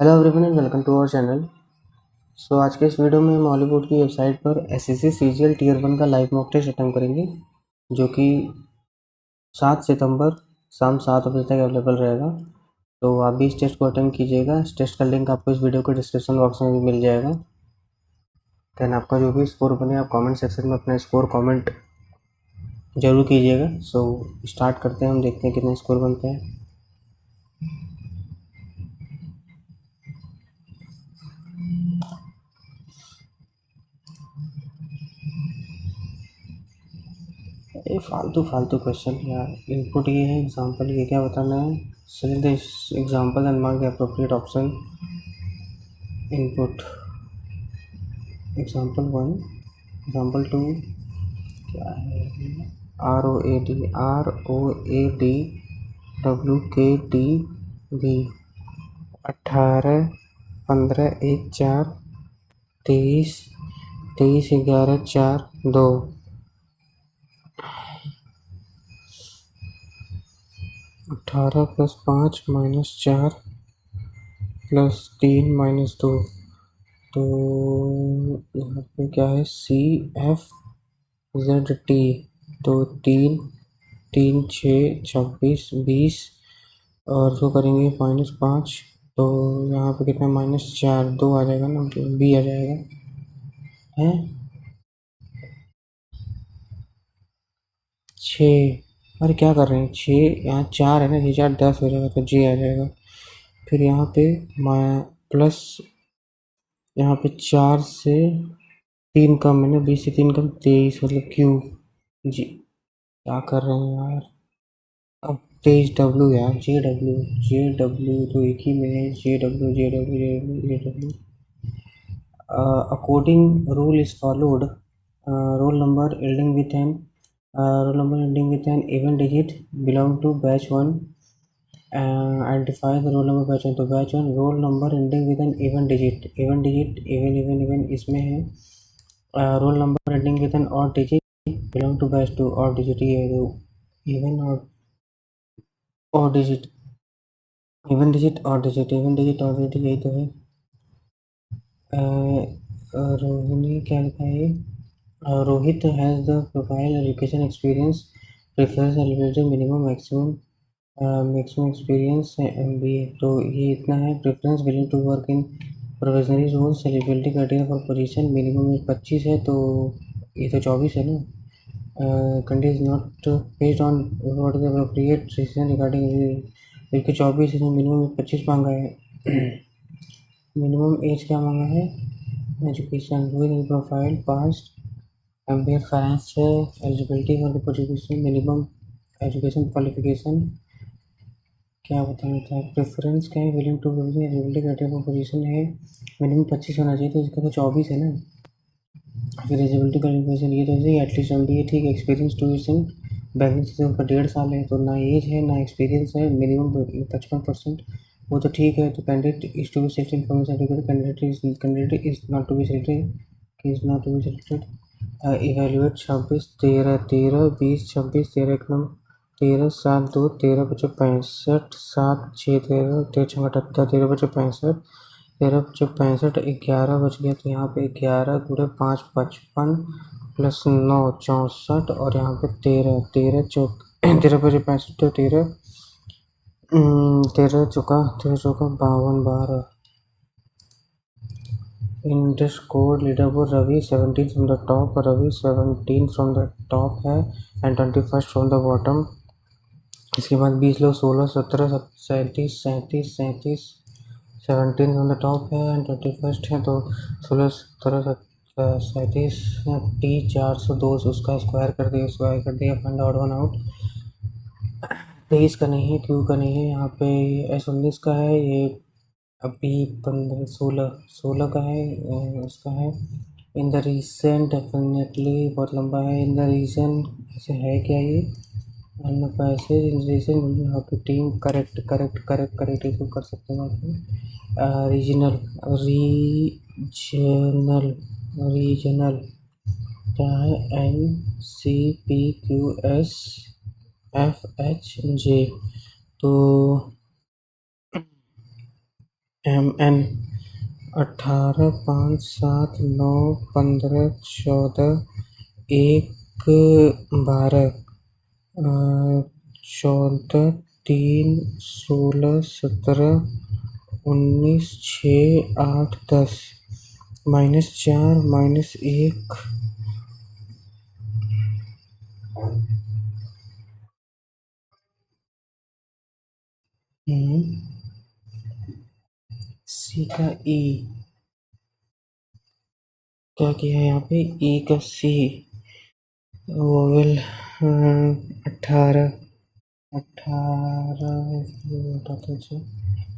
Hello everyone and welcome to our channel. आज के इस वीडियो में हम हॉलीवुड की वेबसाइट पर एसएससी सीजीएल टीयर 1 का लाइव मॉक टेस्ट अटेम्प्ट करेंगे, जो कि 7 सितंबर शाम 7 बजे तक अवेलेबल रहेगा। तो आप भी इस टेस्ट को अटेम्प्ट कीजिएगा। इस टेस्ट का लिंक आपको इस वीडियो के डिस्क्रिप्शन बॉक्स में भी मिल जाएगा। दैन आपका जो भी स्कोर बने आप कमेंट सेक्शन में अपना स्कोर कमेंट जरूर कीजिएगा। स्टार्ट करते हैं, हम देखते हैं कितने स्कोर बनते हैं। ये फालतू फालतू क्वेश्चन यार। इनपुट ये है, एग्जांपल ये क्या बताना है। Select the example and mark the appropriate option. Input example 1, example 2 क्या है। ROAD WKTB 18 15 1 4 23 23 11 4 2 18 + 5 - 4 + 3 - 2। तो यहाँ पे क्या है, CFZT। तो 3 3 6 26 20 और जो करेंगे -5। तो यहाँ पे कितना -4 2 आ जाएगा ना, तो बी आ जाएगा है 6। अरे क्या कर रहे हैं, 6 यहाँ 4 है ना, 6 4 10 हो जाएगा, तो जी आ जाएगा। फिर यहाँ पे प्लस, यहाँ पे 4 से 3 कम है ना, 20 से 3 कम 23, मतलब क्यू जी। क्या कर रहे हैं यार। अब 23 W यार, जे डब्ल्यू तो एक ही में है। J W. According rule is followed. Roll number ending with an even digit belong to batch 1. Identify the roll number batch 1। तो batch 1 roll number ending with an even digit, even इसमें है। roll number ending with an odd digit belong to batch 2। odd digit ये है, तो even और odd digit, even digit odd digit, यही तो है। रोहिणी क्या लिखा है। Rohit has the profile education experience preference eligibility minimum maximum experience है MBA। तो ये इतना है। Preference willing to work in professional roles eligibility criteria for position minimum 25 है, तो ये तो 24 है ना। Country is not based on what is appropriate decision regarding. एक 24 है, मिनिमम 25 मांगा है। मिनिमम एज क्या मांगा है, education with profile past MBA finance है। Eligibility for the position minimum education qualification क्या बताना था। प्रेफरेंस क्या है, willing to eligibility criteria for position है मिनिमम 25 होना चाहिए, तो इसका तो 24 है ना। फिर एलिजिबिलिटी क्वालिफिकेशन ये तो है एटलीस्ट MBA, ठीक है। Experience 2 years in banking system का 1.5 साल है, तो ना एज है ना एक्सपीरियंस है। मिनिमम 55%, वो तो ठीक है। तो candidate is to be selected information candidate is not to be selected, is not to be selected. Evaluate 26 13 13 20 26 13 1 number 13 7 2 13 बचे 65 7 6 13 13 78 13 बचे 65 13 बचे 65 11 बच गया, तो यहाँ पे 11 गुणे 5 55 प्लस 9 64 और यहाँ पे 13 13 चौक 13 बचे 65, तो 13 13 चौका 52 12। In this code leaderboard Ravi 17 from the top, Ravi 17 from the top है and 21st from the bottom। इसके बाद 20 लोग 16 17 37 37 37 17 from the top है and 21st है, तो 16 17 37 T 402 उसका स्क्वायर कर दिया फाइंड आउट वन आउट। 23 का नहीं है, क्यू का नहीं है, यहाँ पे S19 का है। ये अभी 15 16 का है, उसका है। इन द रीसेंट डेफिनेटली बहुत लंबा है। इन द रीसेंट ऐसे है क्या ये, इन पैसे in recent hockey team correct इसको कर सकते हैं आप। रीजनल रीजनल रीजनल क्या है, NCPQSFHJ। तो MN 18 5 7 9 15 14 1 12 14 3 16 17 19 6 8 10 -4 -1 सी का ई क्या किया है यहाँ पे ई का C vowel 18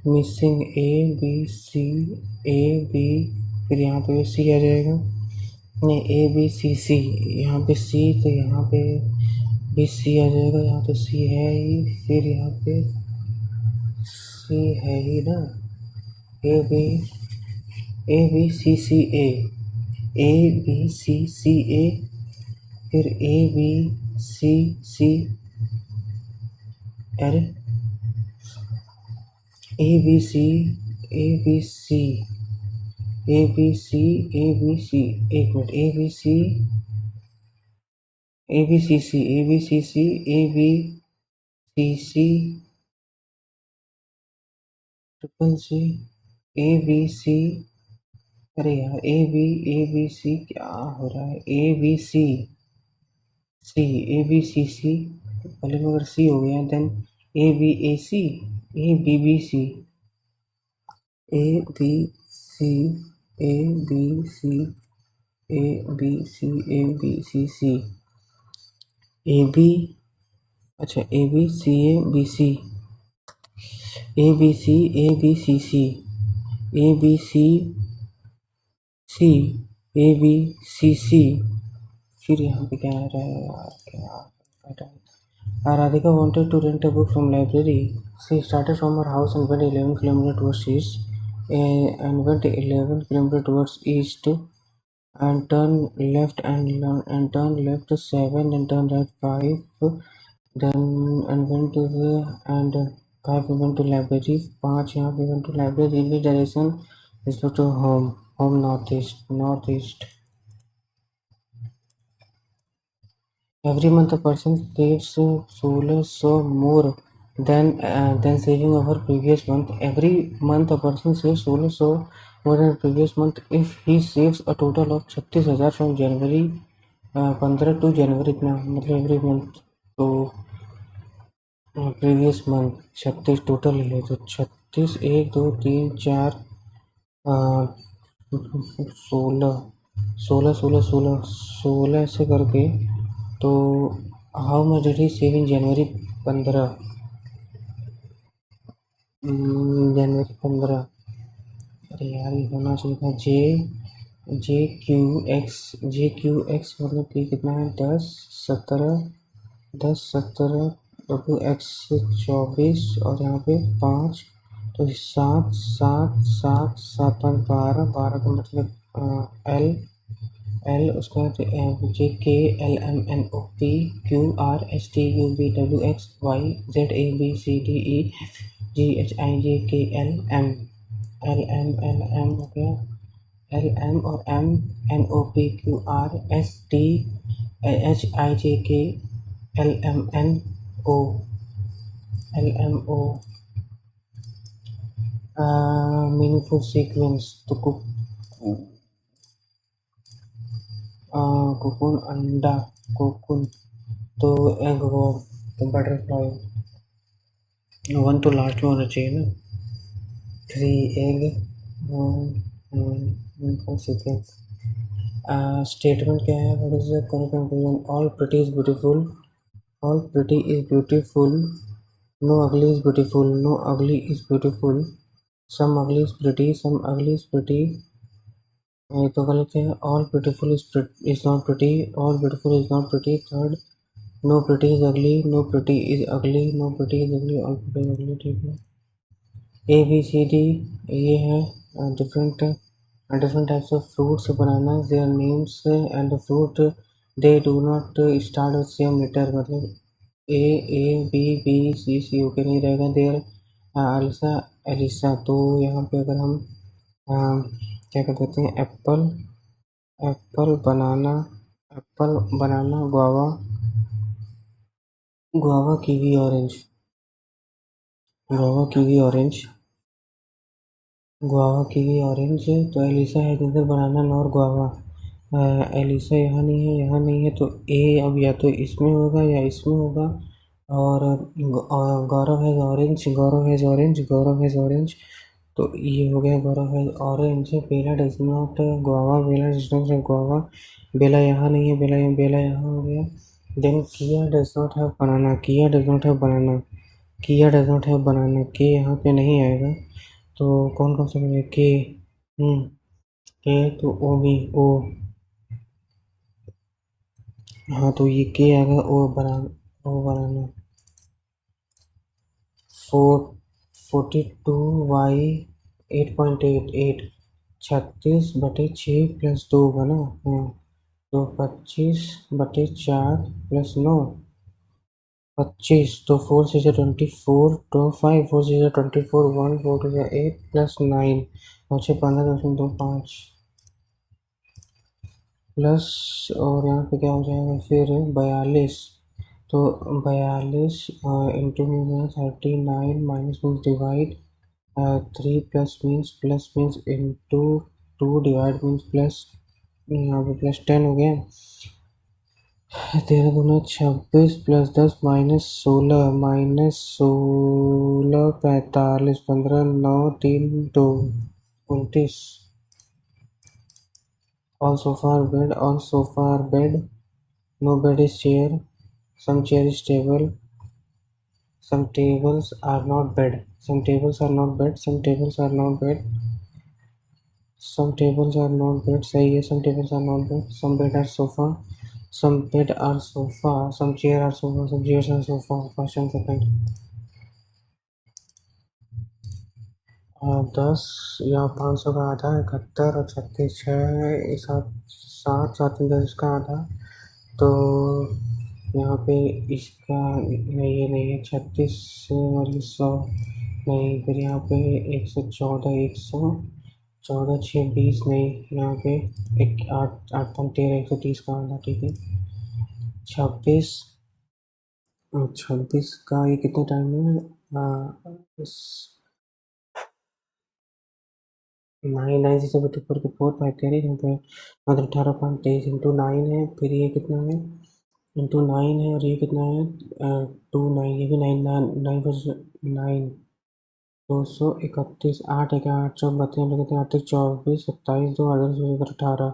missing A B C A B फिर यहाँ पे सी आ जाएगा नहीं ए बी सी सी यहाँ पे सी तो यहाँ पे भी सी आ जाएगा यहाँ तो सी है ही फिर यहाँ पे सी है ही ना ए बी सी ए ए बी सी ए फिर ए बी सी अरे A B C A B C A B C A B C एक minute A B C A B C C A B C C A B C C triple C A B C अरे यार ए B सी क्या हो रहा है A B C C A B C सी पहले में अगर सी हो गया then A B A C A B C A B C A B C A B C A B C C A B अच्छा A B C A B C A B C A B C C A B C C A B C C फिर यहाँ पे क्या आ रहा है यार क्या Radhika wanted to rent a book from library. She started from her house and went 11 kilometers towards east and went 11 kilometers towards east and turn left and turn left 7 and turn right 5 then and went to the and 5 we went to library 5 यहाँ पे went to library in which direction is to home northeast. Every month a person saves so more than saving over previous month. Every month a person saves so more than previous month if he saves a total of 36,000 from January 15 to January इतना मतलब every month तो previous month 36 total है तो 36 1 2 3 4 16 16 16 16 16 ऐसे करके तो how much did he save in January 15 January 15 अरे यार ये होना चाहिए था जे क्यू एक्स मतलब कि कितना है 10 17 डब्ल्यू एक्स 24 और यहाँ पे 5 तो 7 12 12 का मतलब एल एल उसका J K L M N O P Q R S T U V W X Y Z A B C D E G H I J K L M हो गया L M और M N O P Q R S T H I J K L O meaningful sequence तो cocoon अंडा cocoon तो egg worm तो butterfly 1 तो last में होना चाहिए ना 3 एग सीक्वेंस स्टेटमेंट क्या है what is the correct conclusion all pretty is beautiful no ugly is beautiful some ugly is pretty ये तो गलत है all beautiful is not pretty all beautiful is not pretty third no pretty is ugly no pretty is ugly all pretty is ugly ठीक है A B C D ये है different types of fruits banana their names and fruit they do not start with same letter मतलब ए B C सी okay नहीं रहेगा there also Elisa. तो यहाँ पे अगर हम क्या कर देते हैं, Apple, apple banana, apple banana, guava, guava kiwi orange, guava kiwi orange, guava kiwi orange. तो एलिसा है इधर, बनाना नॉर गुआवा। एलिसा यहाँ नहीं है, यहाँ नहीं है, तो ए अब या तो इसमें होगा या इसमें होगा। और Gaurav has orange, Gaurav has orange, Gaurav has orange. तो ये हो गया Gaurav has orange. Bela does not guava, Bela does not have guava. Bela यहाँ नहीं है, बेला बेला यहाँ हो गया। देन किया डज नॉट हैव बनाना, किया डज नॉट हैव बनाना, किया डज नॉट हैव बनाना। के यहाँ पे नहीं आएगा, तो कौन कौन सा बनेगा, के, के, तो ओ भी, ओ, हाँ तो ये के आएगा, ओ बना, ओ बनाना। 42y 8.88, 36/6 + 2 बना। हाँ, तो 25/4 + 9, 25। तो 4 6 24, तो 5, 4 6 24, 1 4 2 8 +9, 9 6 15 2 5 प्लस। और यहाँ पे क्या हो जाएगा फिर, 42। तो 42 इंटू में 39, minus means divide, 3 plus means into 2, divide means plus, यहाँ पे +10 हो गया। 13 × 26 +10 -16, -16 45, 15 9 3 2 29। All sofa are bed, all sofa are bed, no bed is chair, some chair is table, some tables are not bed, some tables are not bed, some tables are not bed, some tables are not bed, सही है, some tables are not bed, some bed are sofa, some bed are sofa, some chair are sofa, some chairs are sofa। First and second. 10 या 500 का आधा 71 और 36 6 7 7 7 10 का आधा। तो यहाँ पे इसका नहीं, ये नहीं है 36 और 100 नहीं। फिर यहाँ पे 114, 114 6 20 नहीं। यहाँ पे 8 8 13 130 का आधा, ठीक है। 26, 26 का ये कितने टाइम में, नाइन, 9 से बटे ऊपर के 4 5 13 मतलब 18.23 इंटू 9 है। फिर ये कितना है, इंटू 9 है, और ये कितना है, 2 9, ये भी 9 9 9 231। 8 1 8 4 32 लगते हैं, 8 24 27 2 8 18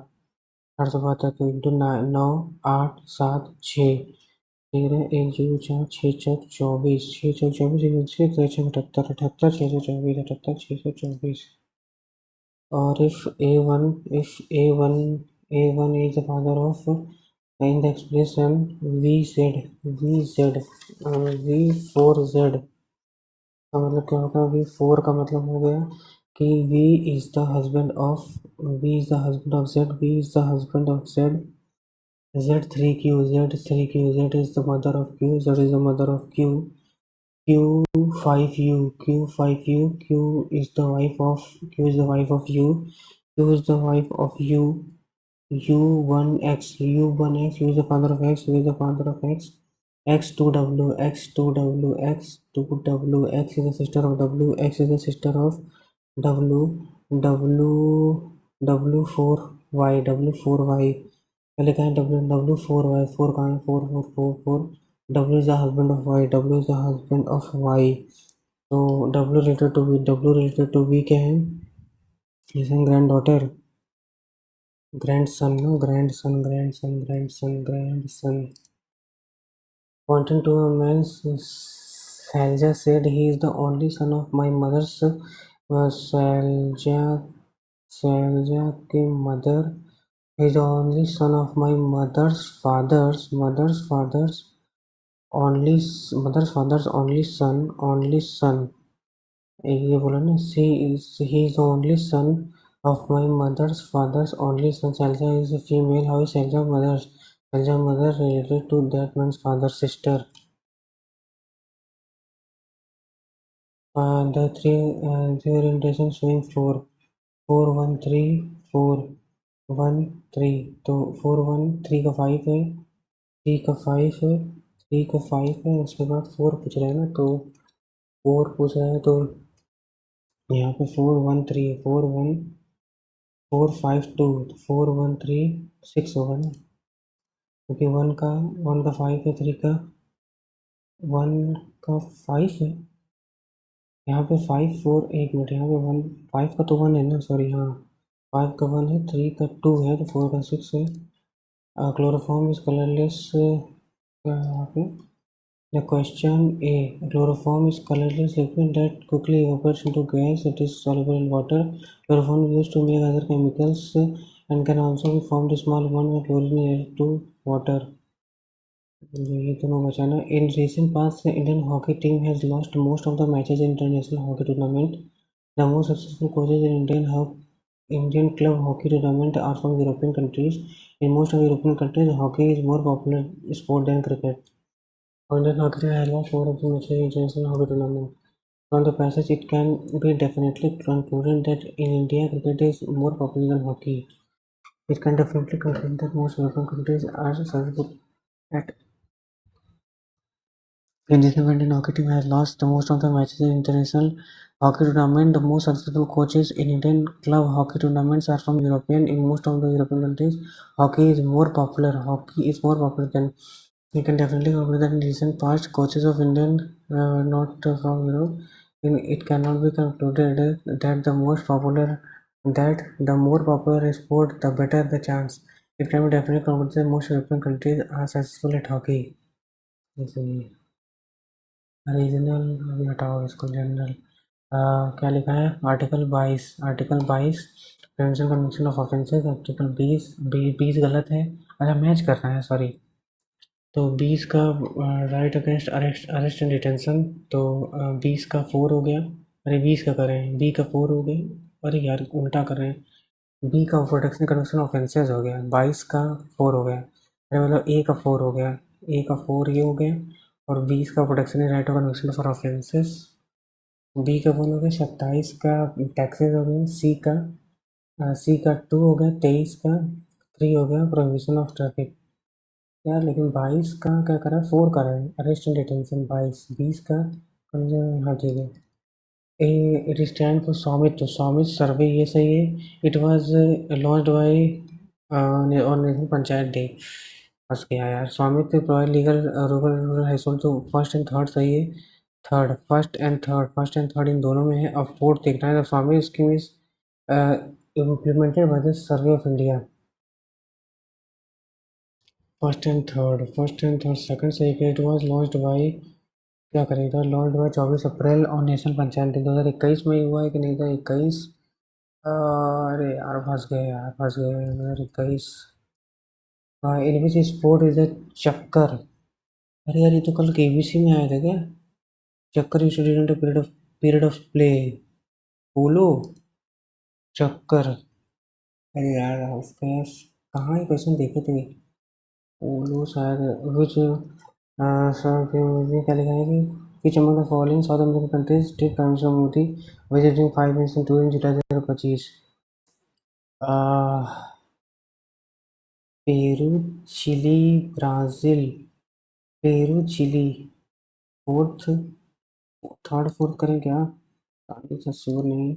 872। तो into 9 8 7 6 13 1 0 4 6 4 24 6 4 24 6 6 78 78 624 78 624। Or if A1 is the father of, in the expression VZ V4Z का मतलब क्या होगा, V4 का मतलब हो गया कि V is the husband of, V is the husband of Z, V is the husband of Z, Z3Q, Z3Q, Z is the mother of Q, Z is the mother of Q, Q5U, Q5U, Q is the wife of, Q is the wife of U, Q is the wife of U, U1X, U1X, U is the father of X, U is the father of X, X2W, X2W, X2W, X is the sister of W, X is the sister of W, W, W4Y, W4Y, पहले कहाँ है W, W4Y, 4 कहाँ है, 4 4 4 4, W is the husband of Y, W is the husband of Y। तो W related to B, W related to B क्या है, जैसे grand daughter, grandson, no, grandson, grandson, grandson, grandson. Pointing to a man, Salja said, he is the only son of my mother's, Salja, Salja की mother, he is the only son of my mother's only son। ये बोला ना, he is the only son of my father's only son। Salsa is a female, how is Salsa mother related to that man's father's sister। The three orientation showing 4 4 1 3 4 1 3, तो 4 1 3 का 5 है, 3 का 5 है, 3 का 5 है, उसके बाद 4 पूछ रहा है ना, तो 4 पूछ रहा है, तो यहाँ पे 4 1 3 है, 4 1 4 5 2, 4 1 3 6 होगा ना, क्योंकि वन का 5 है, 3 का 1 का 5 है, यहाँ पे 5 4 एक मिनट, यहाँ पे 5 का तो 1 है ना, सॉरी, हाँ, 5 का 1 है, 3 का 2 है, तो 4 का 6 है। क्लोरोफॉर्म इज कलरलेस, यहाँ पे the question A. Chloroform is colorless liquid that quickly evaporates into gas. It is soluble in water. Chloroform is used to make other chemicals and can also be formed small amount of chlorine added to water. ये दोनों बचाना. In recent past, the Indian hockey team has lost most of the matches in international hockey tournament. The most successful coaches in Indian club hockey tournament are from European countries. In most of European countries, hockey is more popular sport than cricket. Indian hockey team has lost more of the matches in international hockey tournament. From the passage, it can be definitely concluded that in India, cricket is more popular than hockey. It can definitely conclude that most European countries are successful at. In this event, Indian hockey team has lost the most of the matches in international hockey tournament. The most successful coaches in Indian club hockey tournaments are from European. In most of the European countries, hockey is more popular. Hockey is more popular than. You can definitely conclude that in recent past, coaches of Indian, not from Europe, it cannot be concluded that the more popular sport, the better the chance. It can be definitely concluded that most European countries are successful at hockey. Regional, अभी हटाओ इसको, general. क्या लिखा है? Article 22 prevention conviction of offences, article 20 गलत है, अच्छा match कर रहा है, सॉरी। तो 20 का right against arrest and detention, तो 20 का 4 हो गया, अरे 20 का करें, बी का 4 हो गया, अरे यार उल्टा कर रहे हैं, बी का प्रोटेक्शन कन्विक्शन ऑफेंसेस हो गया, 22 का 4 हो गया, अरे मतलब ए का 4 हो गया, ए का 4 ये हो गया, और 20 का protection right of conviction for offences, B का 1 हो गया, 27 का टैक्सेस हो गया, सी का 2 हो गया, 23 का 3 हो गया, प्रोहिबिशन ऑफ ट्रैफिक। यार लेकिन 22 का क्या करा, 4 करा है, अरेस्ट एंड डिटेंशन 22, 20 का, हाँ ठीक है। इट स्टैंड फॉर स्वामित्व, स्वामित्व सर्वे, ये सही है। It was launched by on national panchayat day, फंस गया यार। स्वामित्व provide legal rural house hold, तो फर्स्ट एंड थर्ड सही है। फर्स्ट एंड थर्ड इन दोनों में है। अब फोर्थ देखना है, Swami scheme is implemented by the survey of India. First and third second सही है। इट वाज लॉन्च्ड बाय, क्या करेगा, लॉन्च हुआ 24 अप्रैल और नेशनल पंचायत दिन 2021 में ही हुआ है कि नहीं था, 21। अरे यार फंस गए यार, फंस गए 2021। इन विच स्पोर्ट इज अ चक्कर, अरे यार ये तो कल केबीसी में आया था क्या, chukker you student period of play, polo, chukker, अरे यार उसका कहाँ ये क्वेश्चन देखे थे, पोलो शायद, विच क्या लिखा है कि which among the following South American countries did Prime Minister Modi visit during 5 days tour in July 2025? Peru, Chile, Brazil, Peru, Chile, fourth, third fourth करें क्या? आगे से श्योर नहीं।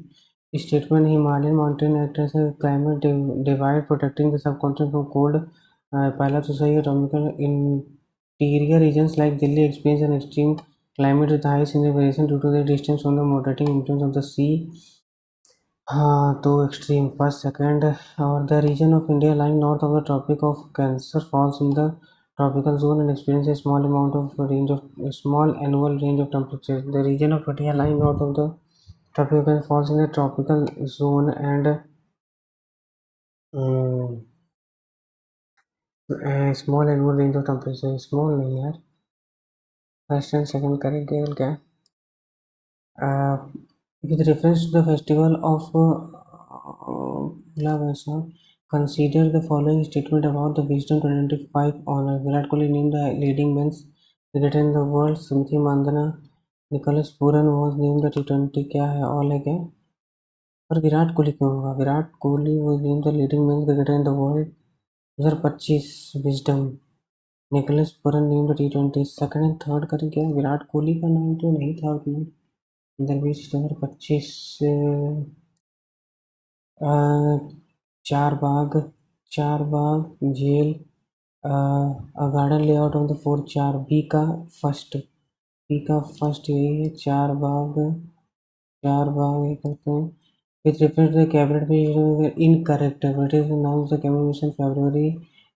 Statement Himalayan mountain act as climate divide protecting the subcontinent from cold, पहला तो सही है। Tropical interior regions like Delhi experience an extreme climate with high seasonal variation due to the distance from the moderating influence of the sea. हाँ तो extreme first second, और the region of India lying north of the tropic of cancer falls in the tropical zone and experience a small annual range of temperatures. The region of India lying north of the tropical falls in the tropical zone and a small annual range of temperatures. Small नहीं यार, first and second करेंगे क्या? With reference to the festival of La Vaisakh, consider the following statement about the Wisdom 2025 honor. Virat Kohli named the leading men's cricketer in the world. Smriti Mandhana Nicholas Pooran was named the T20 क्या है all है क्या? पर विराट कोहली क्यों होगा? Virat Kohli was named the leading men cricketer in the world 2025 Wisden. Nicholas Pooran named T20 second and third करें क्या? विराट कोहली का नाम तो नहीं था उसमें। दरबीस 2025 चार बाग जेल garden layout of the fourth चार बी का फर्स्ट यही है। चार बाग ये करते हैं with reference to the Cabinet Mission incorrect British announce the Cabinet Mission February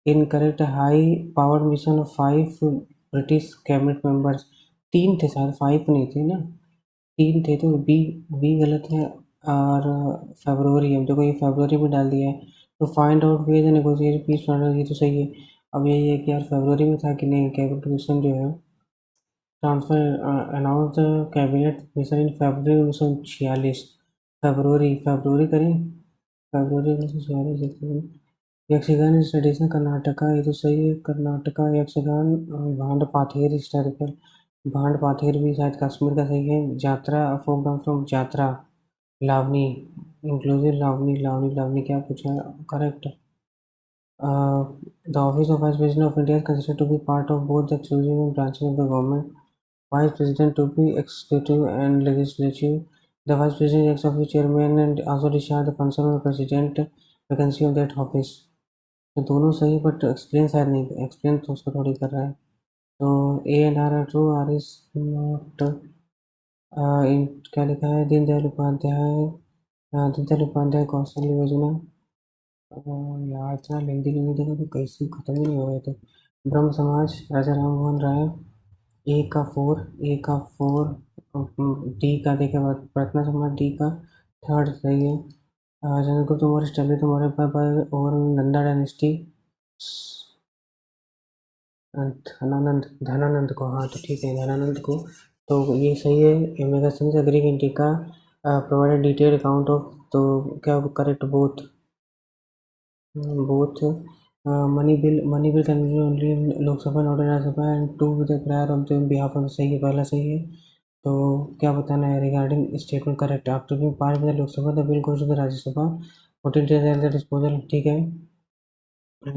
incorrect high powered mission of 5 British cabinet members. 3 थे शायद, 5 नहीं थे ना, 3 थे तो बी बी गलत है। और फरवरी अब देखो ये फरवरी में डाल दिया है तो find out ways negotiate peace ये तो सही है। अब यही है कि यार फरवरी में था कि नहीं कैबिनेट मिशन जो है transfer announce the Cabinet Mission in February 1946। February करें February 1946। Yakshagana is traditional Karnataka ये तो सही है। कर्नाटका यक्षगान भांड पाथेर हिस्टोरिकल भांड पाथेर भी शायद कश्मीर का सही है। यात्रा फोक डांस फ्रॉम यात्रा लावनी इंक्लूसिव लावनी क्या पूछा है? Correct. The office of Vice President of India is considered to be part of both the executive and branches of the government. Vice President to be executive and legislative. The Vice President acts as chairman and also discharge the function of the President vacancy of that office. तो दोनों सही but explain शायद नहीं explain तो उसको थोड़ी कर रहा है। तो A and R R true R is not क्या लिखा है? दीनदयाल उपाध्याय कौशल योजना। यार इतना लेंदी लेंदी जगह तो कैसे खत्म ही नहीं हो रहे थे। ब्रह्म समाज राजा राम मोहन राय। ए का फोर डी का देखे प्रार्थना समाज डी का थर्ड सही है। चंद्रगुप्त मौर्य स्टैब्लिश मौर्य पर ओवर नंदा डायनेस्टी। धनानंद को, हाँ तो ठीक है धनानंद को। तो ये सही है। Megasthenes Greek Indica provided detail account of तो क्या correct both money bill can be only Lok Sabha not in Rajya Sabha and to with prior of the behalf of सही है पहला सही है। तो क्या बताना है regarding statement correct after being pass by the Lok Sabha the bill goes to the Rajya Sabha 14 days at the disposal ठीक है।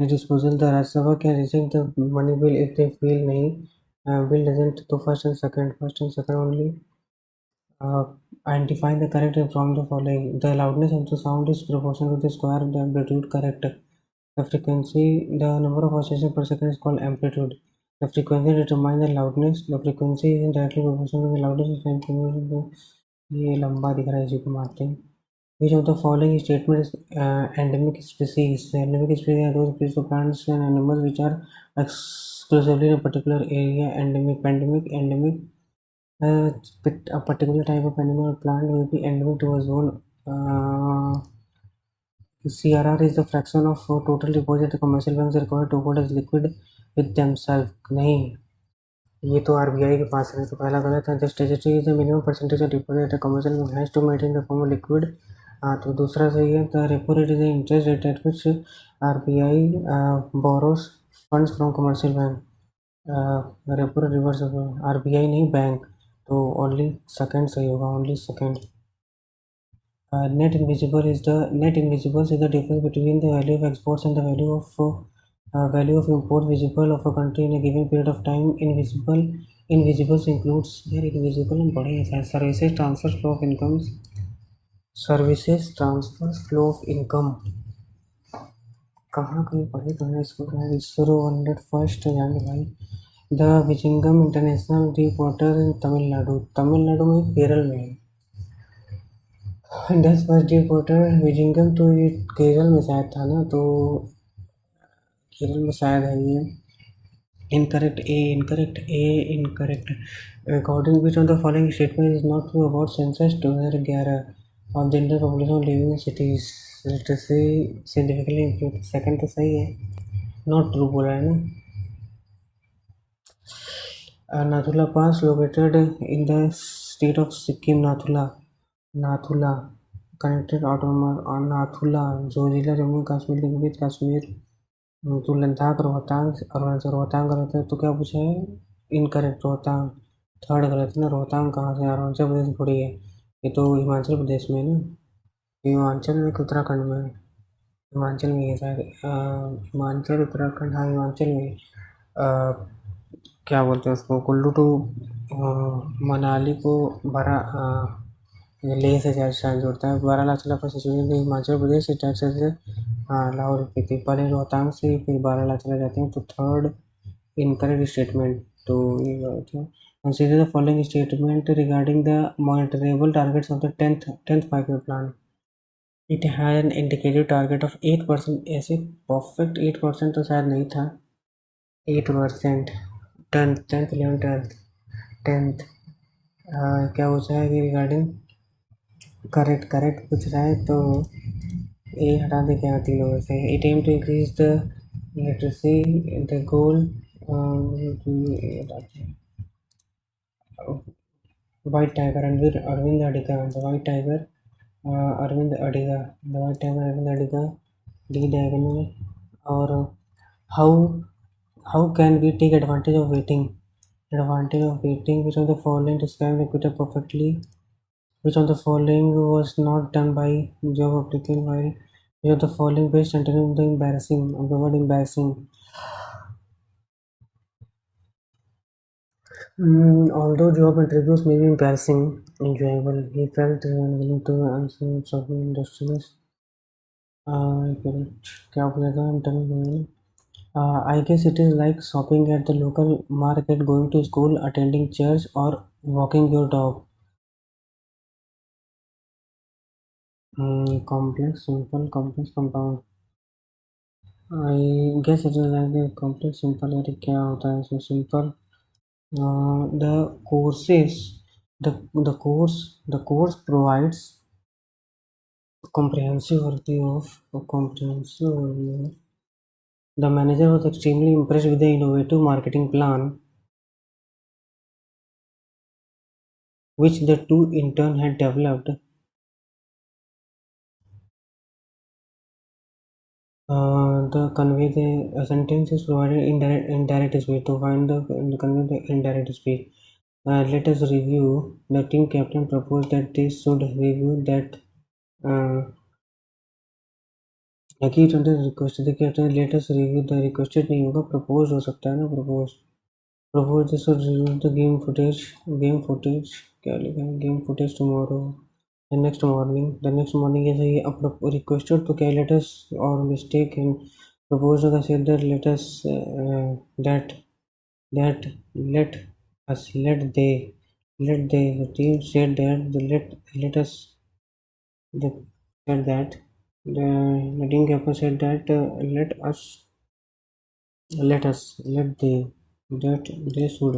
Disposal the Rajya Sabha can reject the money bill if they feel नहीं बिल डजंट तो first and second only. Identifying the correct from the following. The loudness of the sound is proportional to the square of the amplitude. Correct. The frequency, the number of oscillations per second is called amplitude. The frequency determines the loudness. The frequency is directly proportional to the loudness of the ये लंबा दिख रहा है इसी को मारते हैं। Which of the following statement is endemic species? The endemic species are those species of plants and animals which are exclusively in a particular area. Endemic. A particular type of animal or plant will be endemic to a zone. CRR is the fraction of total deposit the commercial banks required to hold as liquid with themselves. नहीं, ये तो RBI के पास है तो पहला गलत है। The statutory is the minimum percentage of deposit a commercial bank has to maintain the form of liquid. तो दूसरा सही है। The repo rate is the interest rate at which RBI borrows funds from commercial bank. Repo reverse RBI नहीं bank तो only second सही होगा only second. Net invisibles is the difference between the value of exports and the value of import visible of a country in a given period of time. Invisibles includes यार invisible हम पढ़े हैं services transfer flow of income. कहाँ कहीं पढ़े तो है इसको इसरो 101st यानी भाई। The Vizhinjam international deep water in Tamil Nadu में केरल में है। India's first deep water Vizhinjam तो ये केरल में शायद था ना तो केरल में शायद है ये। Incorrect according which of the following statement is not true about census 2011 of the Indian population living in cities literacy significantly improve. Second तो सही है नॉट ट्रू बोला है ना। Nathula pass located in the state of Sikkim. Nathula connected autonomous Nathula जो जिला Jammu Kashmir link with Kashmir तो लद्दाख रोहतांग अरुणाचल रोहतांग गलत है तो क्या पूछा है? इनकरेक्ट रोहतांग थर्ड गलत है ना। रोहतांग कहाँ से, अरुणाचल प्रदेश थोड़ी है, ये तो हिमाचल प्रदेश में है ना। हिमाचल में कि उत्तराखंड में है? हिमाचल में है शायद। हिमाचल उत्तराखंड, हाँ हिमाचल में। अ, क्या बोलते हैं उसको, कुल्लू टू मनाली को बड़ा लेह से शायद जोड़ता है। बारालाचा का सिचुएशन हिमाचल प्रदेश से टैक्स से, हाँ लाहौर स्पीति पहले रोहतांग से फिर बारालाचा चला जाते हैं, तो third incorrect statement to consider the following statement regarding the monitorable targets of the 10th 5-year plan. It had an indicative target of 8%। ऐसे परफेक्ट 8% तो शायद नहीं था। 8%। 10th 11th 12th 10th। क्या पूछा है कि रिगार्डिंग, करेक्ट करेक्ट पूछ रहा है तो ये हटा दे क्या तीनों में से। It aim to increase the literacy, the goal, White Tiger Arvind Arvind Adiga, the White Tiger Arvind Adiga, the White Tiger Arvind Adiga, D diagonal. और how how can we take advantage of waiting, which of the following describe the Peter perfectly, which of the following was not done by job applicant, while which of the following best sentence of the embarrassing of the word embarrassing. Although job interviews may be embarrassing, enjoyable, he felt unwilling to answer something industrious. क्या बोलेगा interview? I guess it is like shopping at the local market, going to school, attending church, or walking your dog. Complex, simple, complex, compound. I guess it is like a complex, simple. यार क्या होता है इसमें simple? The courses, the course provides comprehensive overview. The manager was extremely impressed with the innovative marketing plan which the two interns had developed. The convey the sentence is provided indirect speech. To find the convey the indirect speech, let us review. The team captain proposed that they should review that. की request the captain let us review the requested नहीं होगा, proposed हो सकता है ना, propose this should review the game footage क्या लिखा है, game footage tomorrow, the next morning ऐसे ही requested तो क्या let us और mistake and proposed का said that let us that let us let they the team said that let us the said that the team captain said that let they that they should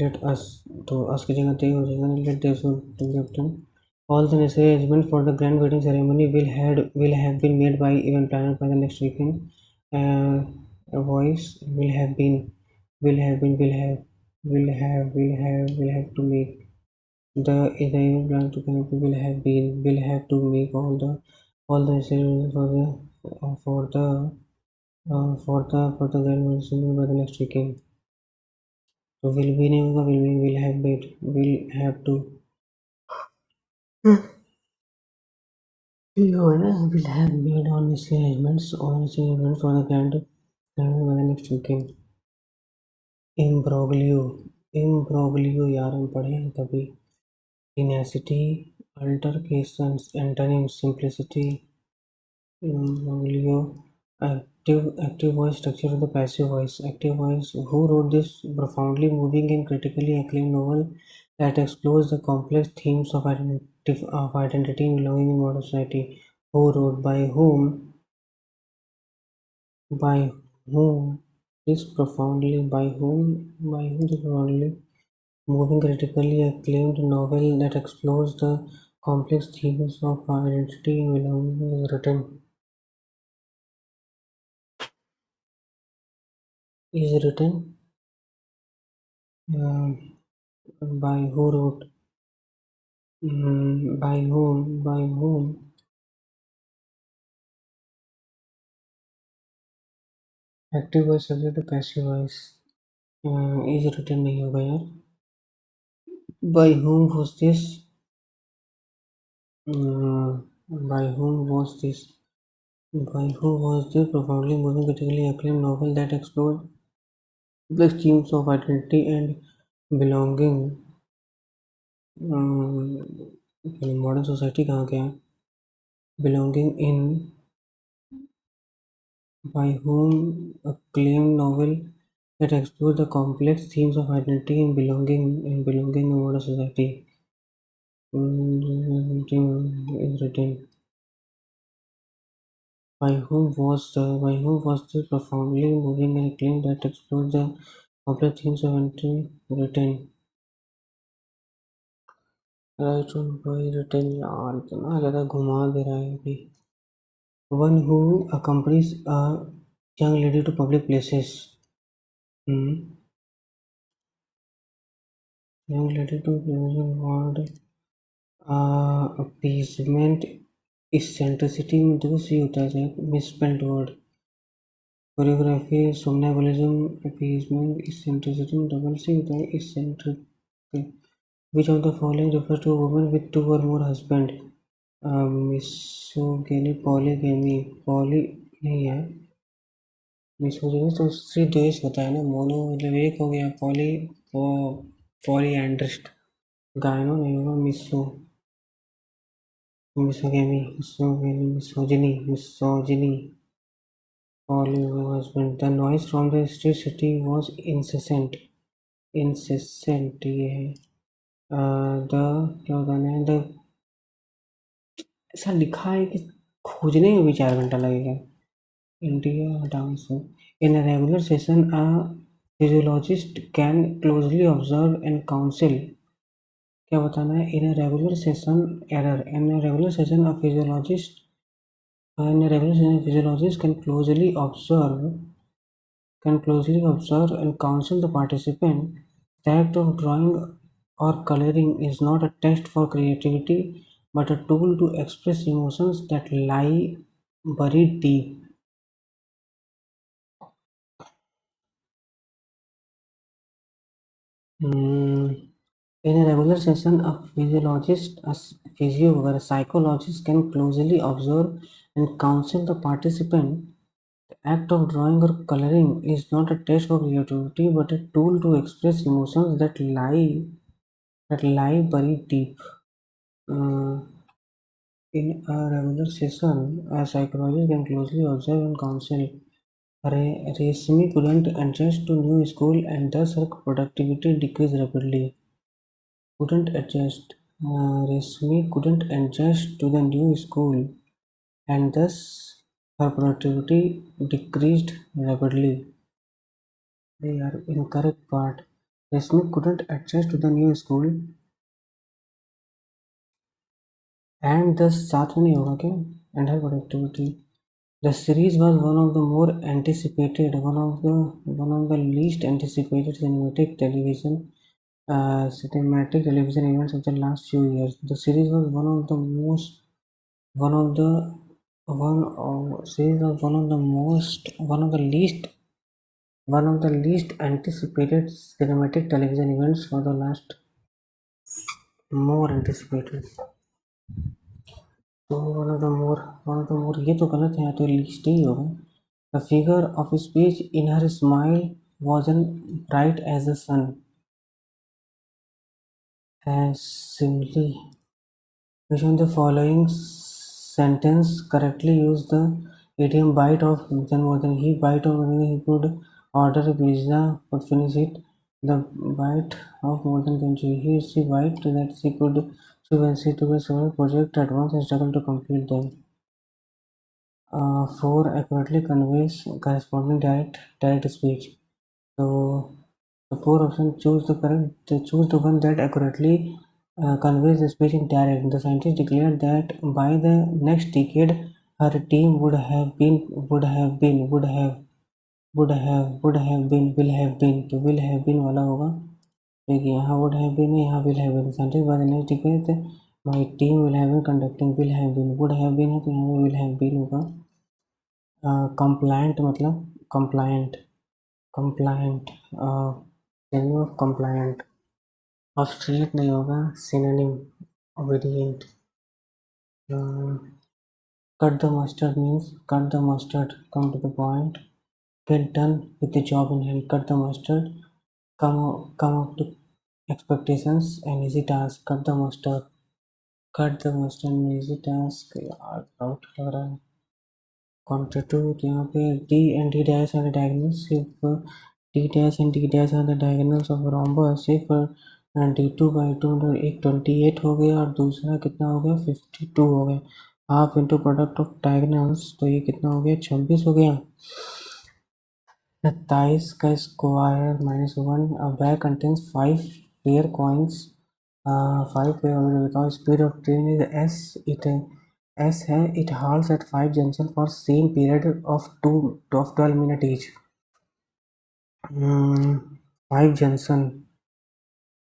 let us, तो us की जगह they हो जाएगा ना, let they should to captain. All the necessary arrangements for the grand wedding ceremony will have been made by event planner by the next weekend. A voice will have to make the event plan to connect will have to make all the necessary arrangements for the grand wedding ceremony by the next weekend. तो will भी नहीं होगा, will have made all necessary arrangements for the grand ceremony by the next weekend. इम्ब्रोगलियो, यार हम पढ़े हैं कभी। Tenacity, altercations, antonym simplicity, imbroglio. Active voice structure of the passive voice. Active voice. Who wrote this profoundly moving and critically acclaimed novel that explores the complex themes of identity and belonging in modern society? Who wrote? By whom this profoundly moving, critically acclaimed novel that explores the complex themes of identity and belonging is written uh, by who wrote, by whom. Active voice subject to passive voice. Is written नहीं होगा यार. By whom was this? By whom was this? By who was this profoundly moving, critically acclaimed novel that explored the themes of identity and belonging? Modern society कहाँ के हैं? Belonging in by whom acclaimed novel that explores the complex themes of identity and belonging in modern society. Is written. By whom was the profoundly moving and acclaimed that explored the complex themes of identity written? Right on by written यार इतना ज़्यादा घुमा दे रहा है अभी. One who accompanies a young lady to public places. Hmm. Young lady to word. Appeasement eccentricity में देखो सी होता है शायद misspelled word. Choreography somnambulism appeasement eccentricity में डबल सी होता है eccentric. Which of the following refers to a woman with two or more husbands? मिसोगिनी polygamy poly नहीं है. मिसोगिनी तो स्त्री द्वेष होता है ना. मोनो मतलब एक हो गया. पॉलीएंड्रिस्ट. गायनो नहीं होगा. Misogamy misogyny poly husband. The noise from the street city was incessant. ये है. द क्या बताना है. द ऐसा लिखा है कि खोजने में भी 4 घंटा लगेगा. India dance. In a regular session a physiologist can closely observe and counsel. क्या बताना है. In a regular session error. In a regular session a physiologist can closely observe and counsel the participant. The act of drawing or coloring is not a test for creativity, but a tool to express emotions that lie buried deep. In a regular session, a physio, or a psychologist can closely observe and counsel the participant. The act of drawing or coloring is not a test for creativity, but a tool to express emotions that lie buried deep. Uh, in a regular session, a psychologist can closely observe and counsel. Reshmi couldn't adjust to new school and thus her productivity decreased rapidly. Couldn't adjust. Reshmi couldn't adjust to the new school and thus her productivity decreased rapidly. They are incorrect part. Reshmi couldn't adjust to the new school and thus साथ में नहीं होगा क्या? And her productivity. The series was one of the least anticipated cinematic television events of the last few years. The series was one of the series was one of the least anticipated cinematic television events for the last more anticipated. So one of the more ये तो गलत है. तो least ही होगा. The figure of speech in her smile wasn't bright as the sun. As simply, which of the following sentence correctly use the idiom bite off more than he bite off more than he could order a pizza but finish it. The bite of more than country. He is the bite that she could she when she took a several projects at once and struggled to complete them. 4 accurately conveys corresponding direct speech. So the 4 options choose the one that accurately conveys the speech in direct. The scientist declared that by the next decade, her team will have been. तो will have been वाला होगा. देखिए यहाँ would have been है, यहाँ will have been. Scientist by the next decade, my team will have been conducting will have been. Would have been है तो यहाँ पे will have been होगा. Compliant मतलब compliant. Synonym of compliant, obstinate नहीं होगा, synonym obedient. Cut the mustard means cut the mustard, come to the point, get done with the job in hand, cut the mustard, come up to expectations, an easy task, cut the mustard an easy task। यार doubt लग रहा है। कॉन्ट्रेक्टिव तो यहाँ पे D and D dash are the diagonals, if D dash and D dash are the diagonals of rhombus, if D2 by 2 मतलब एक 28 हो गया और दूसरा कितना हो गया 52 हो गया, half into product of diagonals, तो ये कितना हो गया 26 हो गया। 27 का square -1, a bag contains 5 pair coins, 5 pair बताओ, speed of train is s, it s है, it halts at 5 junction for same period of 12 minute each। 5 junction,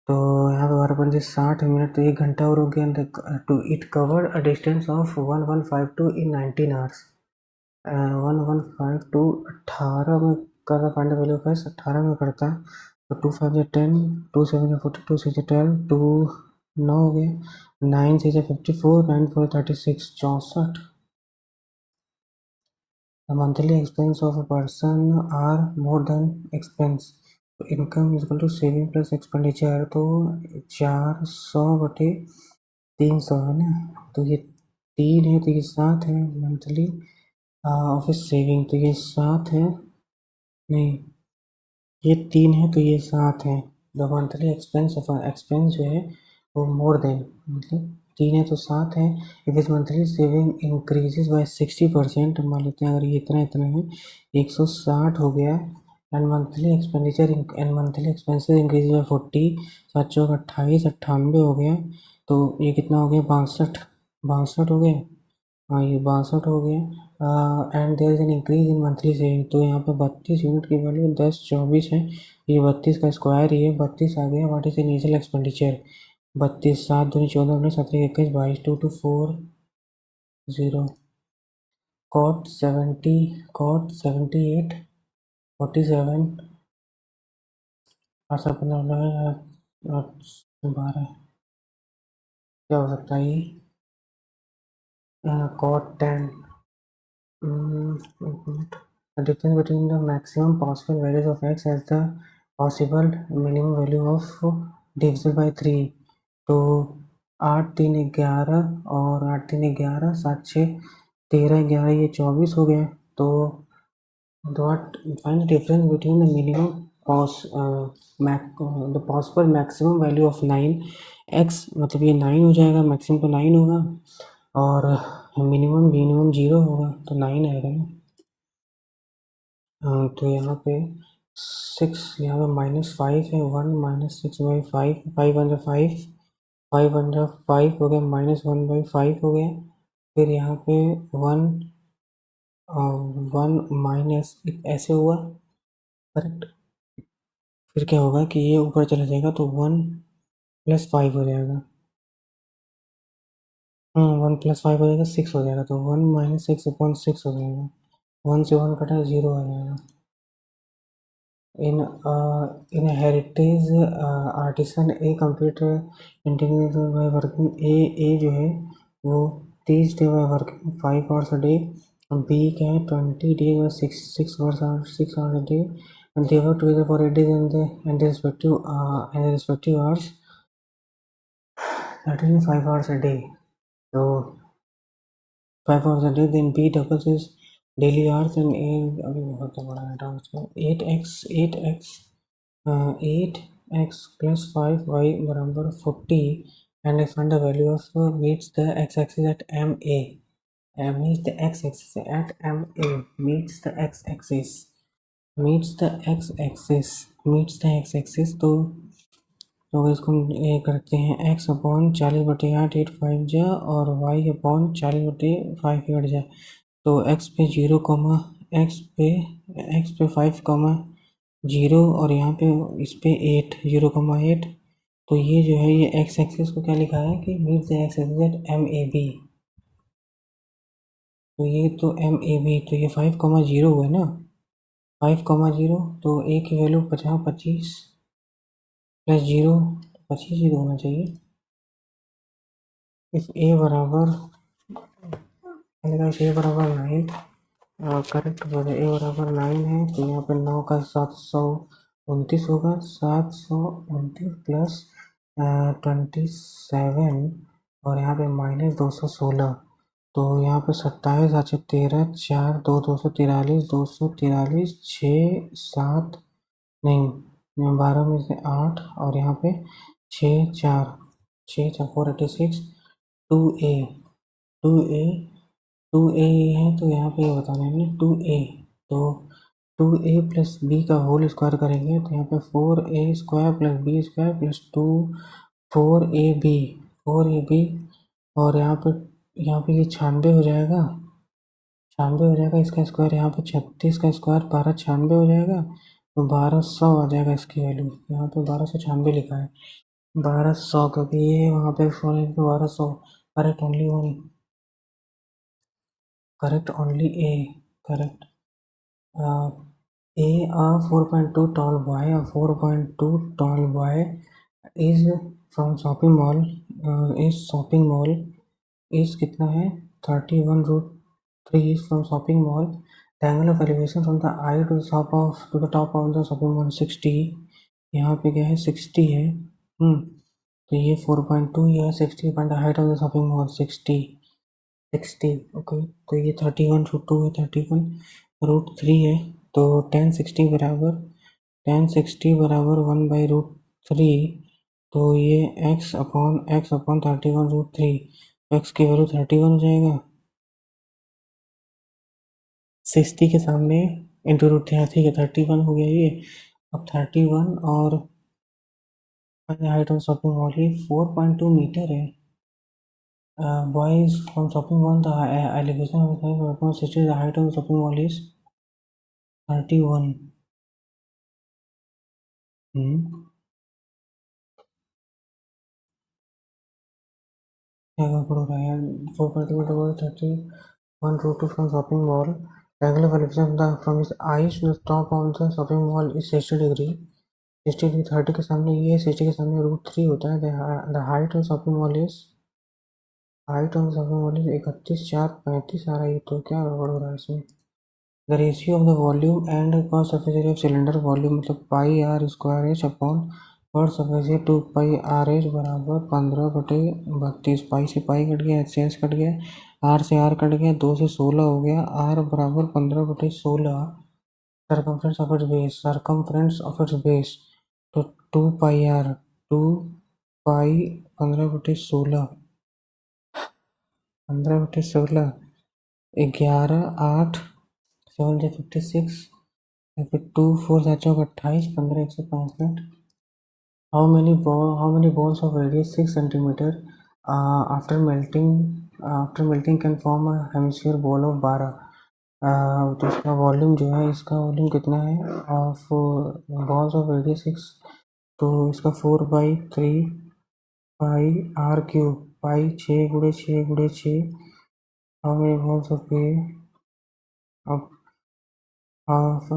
तो यहाँ पे 12 × 60 मिनट, तो 1 घंटा और हो गया। Two it cover a distance of 1152 in 19 hours. 1152 18 में कर रहा, find the value of S 18 में करता है, तो 2 5 या 10, 2 7 या 40, 2 6 या 12, 2 9 हो गया, 9 6 या 54, 9 4 36, 64। The monthly expense of a person are more than expense, तो income is equal to saving plus expenditure, तो 400/300 है ना, तो ये 3 है तो ये 7 है मंथली ऑफिस सेविंग, तो ये 7 है, नहीं ये 3 है तो ये 7 है। The monthly expense of expense जो है वो मोर देन, मतलब 3 है तो 7 है। इफ इस मंथली सेविंग इंक्रीजेज बाय 60%, मान लेते हैं अगर ये इतना इतना है 160 हो गया, and monthly expenditure and monthly expenses increase by 40, 7 चौक 28, 98 हो गया, तो ये कितना हो गया 62, 62 हो गया, हाँ ये 62 हो गया। And there is an increase in monthly saving, तो यहाँ पे 32 यूनिट की वैल्यू 1024 है, ये 32 का स्क्वायर, ये 32 आ गया। व्हाट इज इनिशियल एक्सपेंडिचर 32, 7 दूनी 14 अपने 17 21 22, 2 2 4 0, cot 78 47 और 15 12 क्या हो सकता है ये, cot 10। The difference between the maximum possible values of x as the possible minimum value of divisible by 3, तो 8 3 11 और 8 3 11, 7 6 13 11, ये 24 हो गया, तो what find the difference between the minimum the possible maximum value of 9 x, मतलब ये 9 हो जाएगा, मैक्सिमम तो 9 होगा, और मिनिमम 0 होगा, तो 9 आएगा ना। तो यहाँ पे 6, यहाँ पे -5 है, 1 -6/5, 5/5, 5/5 हो गया, -1/5 हो गया, फिर यहाँ पे 1 1 माइनस ऐसे हुआ, करेक्ट, फिर क्या होगा कि ये ऊपर चला जाएगा, तो 1 + 5 हो जाएगा, 1 + 5 हो जाएगा 6 हो जाएगा, तो 1 - 6/6 हो जाएगा, 1 से 1 कटा 0 आ जाएगा। In heritage artisan A complete integration by working A जो है वो 30 day by working 5 hours a day, B क्या है 20 day by 6 hours a day, and they work together for 8 days and the respective hours, that is 5 hours a day, so 5 hours a day, then B doubles his daily hours and A अभी बहुत बड़ा है उसको 8x plus 5y बराबर 40, and I find the value of meets the x-axis at MA, meets the x-axis at MA, meets the x-axis, तो इसको ये करते हैं x/40/8 8 5 जा और y/40/5 8 जा, तो x पे 0, x पे 5, 0 और यहाँ पे इस पे 8 0,8, तो ये जो है ये x एक्सिस को क्या लिखा है कि meet the x axis at MAB, तो ये तो MAB, तो ये 5, 0 हुआ ना, 5, 0, तो a की वैल्यू 50 25, प्लस 0 25 ही होना चाहिए। इफ ए बराबर ए बराबर 9, करेक्ट ए बराबर 9 है तो यहाँ पे 9 का 729 होगा। 729 प्लस 27 और यहाँ पे माइनस 216, तो यहाँ पे 27 अच्छे 13 4 2 243 243 6 7 नहीं 12 में से 8 और यहाँ पे 6 4 6 4 486 2a 2a 2a है तो यहाँ पे बताना है 2a, तो 2a प्लस बी का होल स्क्वायर करेंगे तो यहाँ पे 4a² plus b² plus 4ab 4ab और यहाँ पे ये 96 हो जाएगा। 96 हो जाएगा इसका स्क्वायर, यहाँ पे 36 का स्क्वायर 1296 हो जाएगा तो 1200 आ जाएगा इसकी वैल्यू। यहाँ पे 1296 लिखा है, 1200 क्योंकि ये वहाँ पे 1200। Correct only one, correct only A, correct. A 4.2 tall boy, a 4.2 tall boy is from shopping mall, is shopping mall is कितना है 31 root 3 is from shopping mall. The angle of elevation from the eye to the top of the shopping mall 60, यहाँ पे क्या है 60 है। तो ये 4.2 है 60 point height of the shopping mall 60 60 okay. तो ये 31 रूट 2 है 31 रूट 3 है तो 1060 बराबर 1/√3, तो ये x अपॉन 31√3, x की वैल्यू 31 हो जाएगा। 60 के सामने इंटू रूट 3, ठीक है 31 हो गया ये। अब 31 और हाइट ऑफ शॉपिंग मॉल ही 4.2 मीटर है। Boys from shopping mall, the elevation of the city, the height of the shopping mall is 31। क्या पड़ रहा है यार, 4.2 from shopping mall, angle of elevation from his eyes to the top of the shopping mall is 60 degree। 60 degree 30 के सामने ये 60 के सामने √3 होता है। The height of shopping mall is 31,435 आ रहा है, तो क्या गड़बड़ हो रहा है इसमें। The ratio of the volume and cross surface area of cylinder, volume मतलब पाई आर स्क्वायर एच अपॉन और सरफेस एरिया 2 पाई आर एच बराबर 15/32। पाई से पाई कट गया, एच से एच कट गया, आर से आर कट गया, 2 से 16 हो गया, आर बराबर 15/16। सरकमफ्रेंस ऑफ इट्स बेस तो 2 पाई आर 2 पाई 15/16 15/16 11 8 7 से 56 फिर 2 4 7 चौक 28 15 165। How many balls of radius 6 centimeter after melting can form a hemisphere ball of 12। तो इसका वॉल्यूम जो है, इसका वॉल्यूम कितना है ऑफ बॉल्स ऑफ रेडियस 6, तो इसका 4/3 pi r cube pi 6 × 6 × 6। How many balls of a of a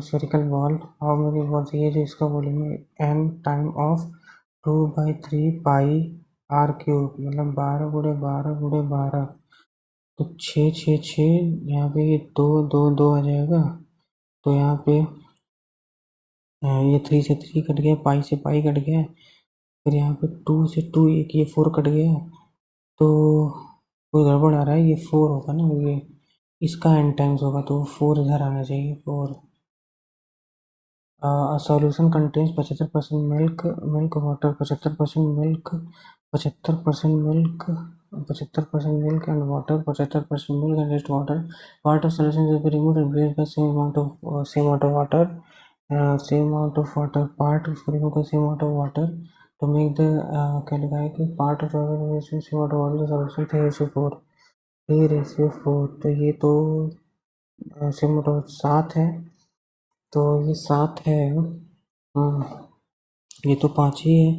spherical ball, how many balls, ये जो इसका वॉल्यूम है n time of 2/3 pi r cube मतलब 12 × 12 × 12, तो 6 यहाँ पे ये 2 2 2 आ जाएगा। तो यहाँ पे ये 3 से 3 कट गया, पाई से पाई कट गया, फिर यहाँ पे 2 से 2 एक ये 4 कट गया, तो कोई गड़बड़ आ रहा है, ये 4 होगा ना, ये इसका n टाइम्स होगा तो 4 इधर आना चाहिए 4। A solution contains 75% milk water, 75% milk, 75% milk, 75% milk and water, 75% milk and rest water. Part of solution will be removed and replaced by same amount of water. Same amount of water. Part उसको remove कर same amount of water to make the क्या लिखा है कि part of solution same amount of water, the solution 3:4 3:4। तो ये तो same amount of 7 है, तो ये 7 है। ये तो 5 ही है,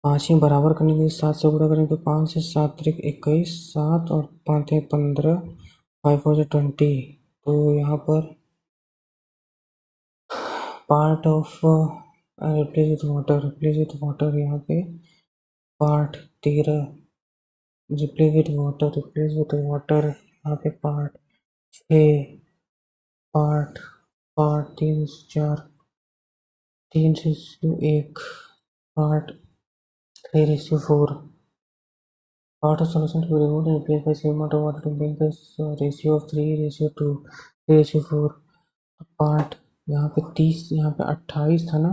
5 ही बराबर करने के लिए 7 से गुणा करेंगे तो 5 से 7 × 21 7 और 5 है 15 5 4 से 20। तो यहाँ पर part off replace with water यहाँ पे पार्ट 13, रिप्लेस विथ वाटर यहाँ पे part 6, part part 3:4, 3:1, part 3:4. Part of solution to be removed and replaced by same amount of water to bring the ratio of 3:2, 3:4. Part यहाँ पे 30, यहाँ पे 28 था ना,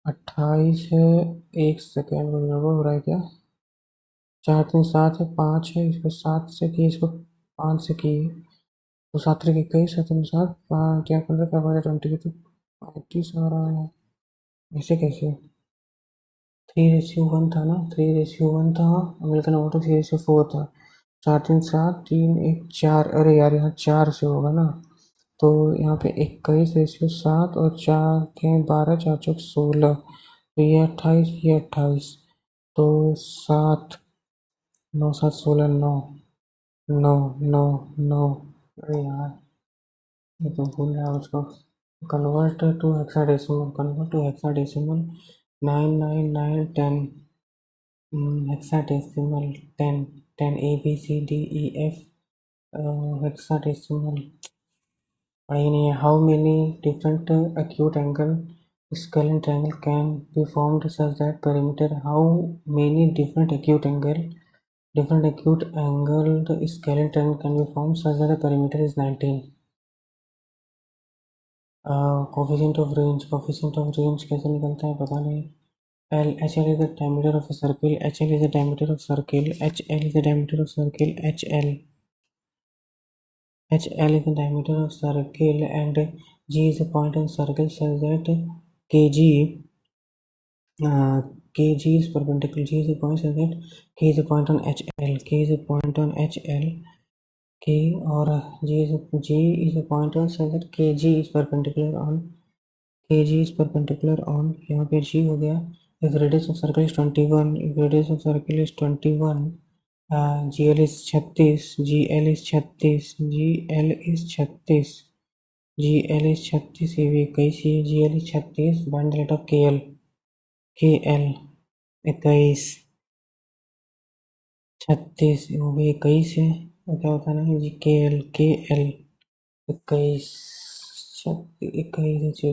28 है। एक सेकेंड में गड़बड़ हो रहा है क्या? 4 3 7 है, 5 है, इसको 7 से किए, इसको 5 से किए तो 7 3 21, 7 5 या 15 5 20 तो 35 आ रहा है। ऐसे कैसे? 3:1 था ना, 3:1 था, अमेरिकन वाटर 3:4 था। 4 3 7 3 1 4, अरे यार यहाँ 4 से होगा ना, तो यहाँ पे 21:7 और 4 3 12 4 4 16, तो ये 28, ये 28, तो 7 9 7 16 9 9 9 9। अरे यार ये तो भूल रहा उसको। Convert to hexadecimal 9 9 9 10, hexadecimal 10 10 A B C D E F, hexadecimal पढ़ा ही नहीं है। How many different acute angle skull and triangle can be formed such that perimeter? How many different acute angled skull and triangle can be formed such that the perimeter is 19? Coefficient of range कैसे निकलता है पता नहीं। HL is the diameter of a circle. HL is the diameter of circle. HL is the diameter of circle. HL is the diameter of circle, and G is a point on circle such that KG KG is perpendicular. G is a point such that K is a point on HL. K is a point on HL. K और G is a point on such that KG is perpendicular on यहाँ पे G हो गया। If radius of circle is 21, GL is 36, ये भी 21 ही है। GL is 36, find the rate of KL 21 36, वो भी 21 है, और क्या होता है ना जी KL 21 21 है,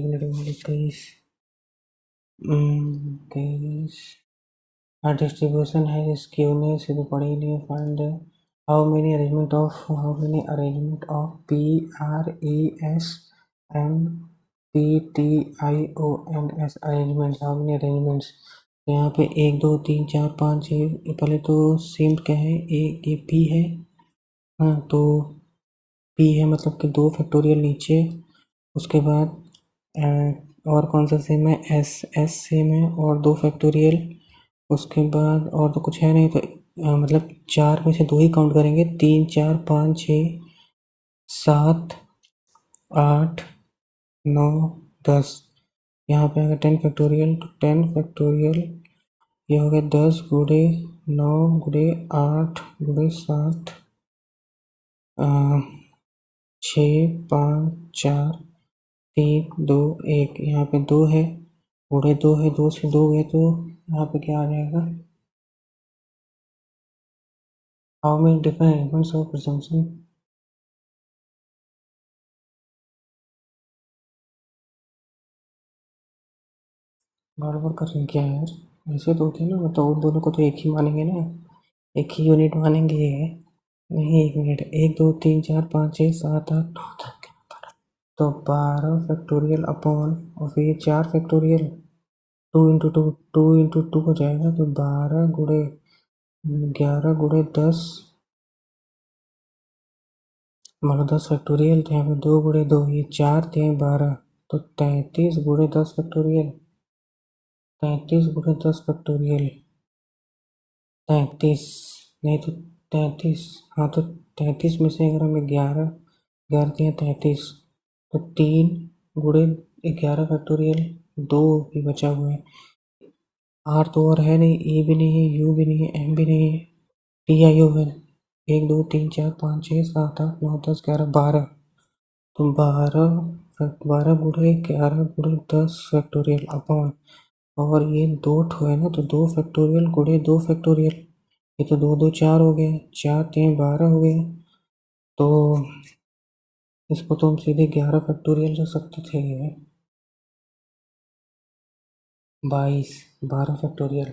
21 our distribution has skewness, ये तो पढ़े ही नहीं है। Find how many arrangement of P R E S M P T I O N S arrangements, how many arrangements? तो यहाँ पे 1 2 3 4 5 6, पहले तो सेम क्या है, ये P है, हाँ तो P है मतलब कि 2 फैक्टोरियल नीचे, उसके बाद और कौन सा सेम है, S सेम है और 2 फैक्टोरियल, उसके बाद और तो कुछ है नहीं, तो मतलब 4 में से 2 ही काउंट करेंगे। 3 4 5 6 7 8 9 10, यहाँ पे अगर 10 फैक्टोरियल, तो 10 फैक्टोरियल ये हो गया 10 गुणे 9 गुणे 8 गुणे 7 6 5 4 3 2 1, यहाँ पे 2 है, गुणे 2 है, 2 से 2 गए तो यहाँ पे क्या आ जाएगा। How many different elements of presumption? गड़बड़ कर रहे हैं क्या यार? ऐसे तो होते हैं ना, मतलब उन दोनों को तो एक ही मानेंगे ना, एक ही यूनिट मानेंगे। नहीं, 1 मिनट, 1 2 3 4 5 6 7 8 9 10, तो 12 फैक्टोरियल अपॉन, और फिर ये 4 फैक्टोरियल, 2 इंटू 2 हो जाएगा, तो 12 गुणे 11 गुणे 10, मतलब 10 फैक्टोरियल, तो यहाँ पे 2 गुणे 2, ये 4 थे 12, तो 33 गुणे 10 फैक्टोरियल, 33 गुणे 10 फैक्टोरियल, 33 नहीं तो 33, हाँ तो 33 में से अगर हमें 11 11 दिया 33, तो 3 गुणे 11 फैक्टोरियल, 2 भी बचा हुआ है। आर तो और है नहीं, ए भी नहीं है, यू भी नहीं है, एम भी नहीं है, टी आई ओ है। 1 2 3 4 5 6 7 8 9 10 11 12, तो 12 गुणे 11 गुणे 10 अपॉन, और ये 2 है ना, तो 2 फैक्टोरियल गुणे 2 फैक्टोरियल, ये तो 2 2 4 हो गया, 4 3 12 हो गया। तो इसको तो हम सीधे 11 फैक्टोरियल रख सकते थे। 22, 12 फैक्टोरियल।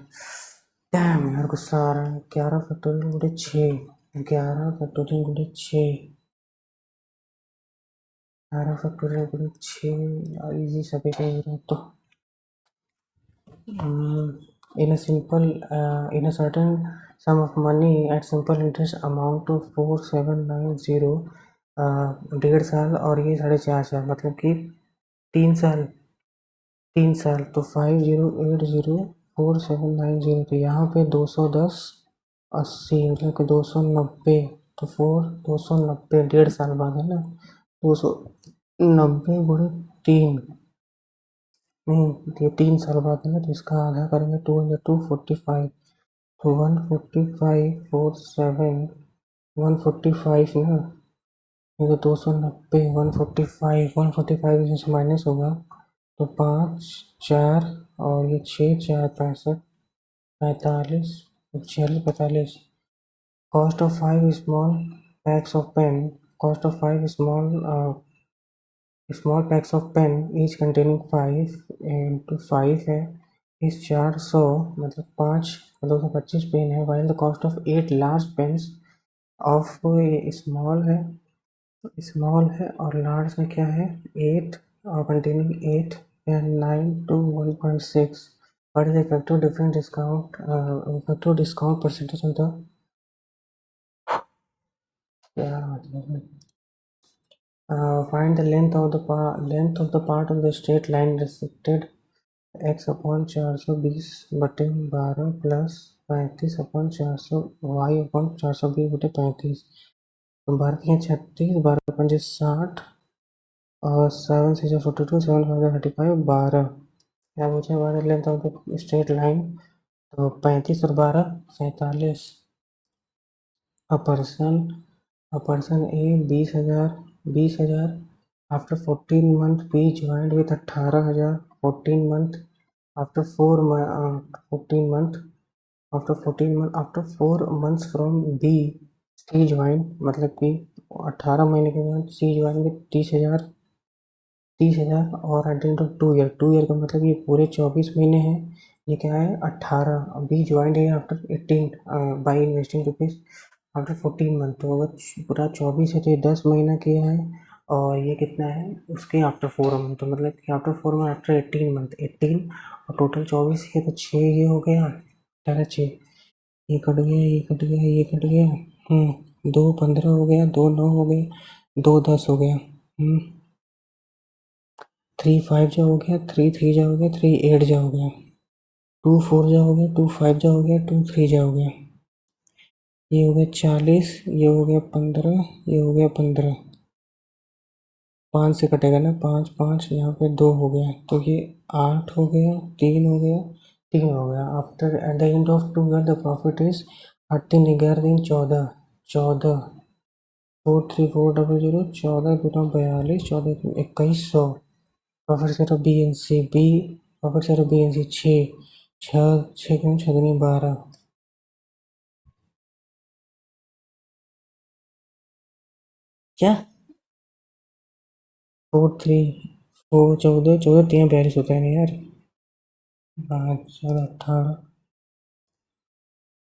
डैम यार, गुस्सा आ रहा है। 11 फैक्टोरियल गुणे 6, 11 फैक्टोरियल गुणे 6, 11 फैक्टोरियल गुणे 6 यार, इजी सभी का हो रहा है तो। In a certain sum of money at simple interest amount to 4790, 1.5 साल और ये 4.5 साल, मतलब कि 3 साल, 3 साल, तो 50804790, तो यहाँ पे 210 80, मतलब कि 290, तो 290 1.5 साल बाद है ना, 290 गुणे 3, नहीं, ये 3 साल बाद है ना, तो इसका आधा करेंगे, 2 × 2 45, तो 145 145 ना, ये तो 290, 145 इसमें से माइनस होगा, तो 5 4 और ये 6 4 65, 45 46 45। Cost of 5 small packs of pen, cost of 5 small packs of pen each containing 5 × 5 है, इस 400, मतलब 225 पेन है, while the cost of 8 large pains of small है और लार्ज में क्या है 8 और containing 8 and 9 to 1.6। What is effective different discount, effective discount percentage of the, क्या मतलब है, find the length of the part of the straight line restricted, x/420/12 plus 35/400 y/420/35। तो 12×3 = 36, 12×5 = 60 और 7×6 = 42, 7×5 = 35, 12। क्या पूछा, हमारे length of the straight line, तो 35 और 12 47। A person A 20,000 after 14 month B joint with 18,000 14 month after 14 month after 4 months from B C join, मतलब कि 18 महीने के बाद सी ज्वाइन विथ 30,000 और eight the end of 2 year, 2 year का मतलब ये पूरे 24 महीने हैं। ये क्या है 18, बी ज्वाइंट है after 18 by investing rupees after 14 month, तो अगर पूरा 24 है तो ये 10 महीना किया है, और ये कितना है उसके आफ्टर 4 मंथ, तो मतलब कि आफ्टर 4 मंथ आफ्टर 18 मंथ 18, और टोटल 24 है तो 6 ये हो गया, 6, ये कट गया, ये कट गया, ये कट गया, 2 15 हो गया, 2 9 हो गया, 2 10 हो गया, 3 5 जा हो गया, 3 3 जा हो गया, 3 8 जा हो गया, 2 4 जा हो गया, 2 5 जा हो गया, 2 3 जा हो गया, ये हो गया 40, ये हो गया 15, ये हो गया 15, 5 से कटेगा ना, 5 5, यहाँ पे 2 हो गया, तो ये 8 हो गया, 3 हो गया, 3 हो गया। After at the end of 2 year the profit is 18 11 3 14 14, 43400, 14×42, 14×2100। Profit set of B and C, profit set of B and C 6 6 6 6 दूनी 12, क्या 4 3 4 14 14 3 42 होता है ना यार, 5 4 18।